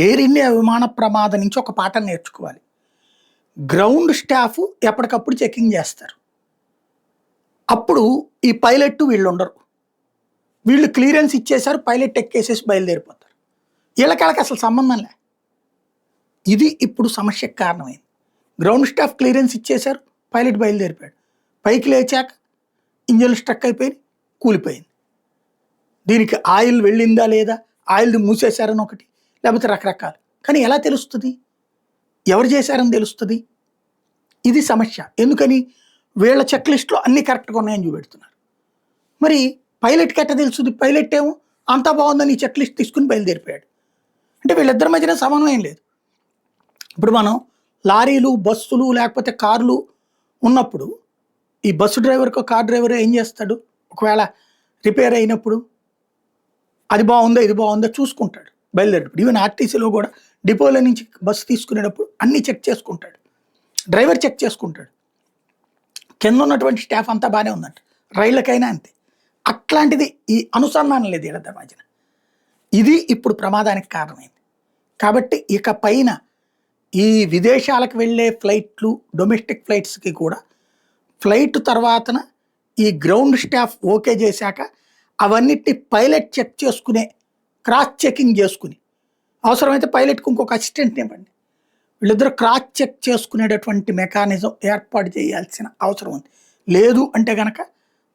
Air India విమాన ప్రమాదం నుంచి ఒక పాఠం నేర్చుకోవాలి. గ్రౌండ్ స్టాఫ్ ఎప్పటికప్పుడు చెకింగ్ చేస్తారు. అప్పుడు ఈ పైలట్ వీళ్ళు ఉండరు. వీళ్ళు క్లియరెన్స్ ఇచ్చేశారు, పైలట్ ఎక్కేసేసి బయలుదేరిపోతారు. వీళ్ళకి అసలు సంబంధం లే. ఇది ఇప్పుడు సమస్యకు కారణమైంది. గ్రౌండ్ స్టాఫ్ క్లియరెన్స్ ఇచ్చేశారు, పైలట్ బయలుదేరిపోయాడు. పైకి లేచాక ఇంజన్ స్ట్రక్ అయిపోయి కూలిపోయింది. దీనికి ఆయిల్ వెళ్ళిందా లేదా, ఆయిల్ మూసేశారని ఒకటి, లేకపోతే రకరకాలు. కానీ ఎలా తెలుస్తుంది, ఎవరు చేశారని తెలుస్తుంది? ఇది సమస్య. ఎందుకని వీళ్ళ చెక్ లిస్ట్లో అన్నీ కరెక్ట్గా ఉన్నాయని చూపెడుతున్నారు. మరి పైలట్కి ఎట్ట తెలుస్తుంది? పైలట్ ఏమో అంతా బాగుందని ఈ చెక్ లిస్ట్ తీసుకుని బయలుదేరిపోయాడు. అంటే వీళ్ళిద్దరి మధ్యన సమన్వయం లేదు. ఇప్పుడు మనం లారీలు, బస్సులు లేకపోతే కార్లు ఉన్నప్పుడు ఈ బస్సు డ్రైవర్కో కార్ డ్రైవర్ ఏం చేస్తాడు? ఒకవేళ రిపేర్ అయినప్పుడు అది బాగుందో ఇది బాగుందో చూసుకుంటాడు బయలుదేరేటప్పుడు. ఈవెన్ ఆర్టీసీలో కూడా డిపోల నుంచి బస్సు తీసుకునేటప్పుడు అన్నీ చెక్ చేసుకుంటాడు. డ్రైవర్ చెక్ చేసుకుంటాడు, కింద ఉన్నటువంటి స్టాఫ్ అంతా బాగానే ఉందంట. రైళ్ళకైనా అంతే. అట్లాంటిది ఈ అనుసంధానం లేదు వీళ్ళ మధ్యన. ఇది ఇప్పుడు ప్రమాదానికి కారణమైంది. కాబట్టి ఇక పైన ఈ విదేశాలకు వెళ్ళే ఫ్లైట్లు, డొమెస్టిక్ ఫ్లైట్స్కి కూడా ఫ్లైట్ తర్వాతన ఈ గ్రౌండ్ స్టాఫ్ ఓకే చేశాక అవన్నిటిని పైలట్ చెక్ చేసుకునే, క్రాస్ చెకింగ్ చేసుకుని, అవసరమైతే పైలట్కి ఇంకొక అసిస్టెంట్ని ఇవ్వండి, వీళ్ళిద్దరూ క్రాస్ చెక్ చేసుకునేటటువంటి మెకానిజం ఏర్పాటు చేయాల్సిన అవసరం ఉంది. లేదు అంటే కనుక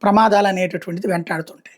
ప్రమాదాలు అనేటటువంటిది వెంటాడుతుంటాయి.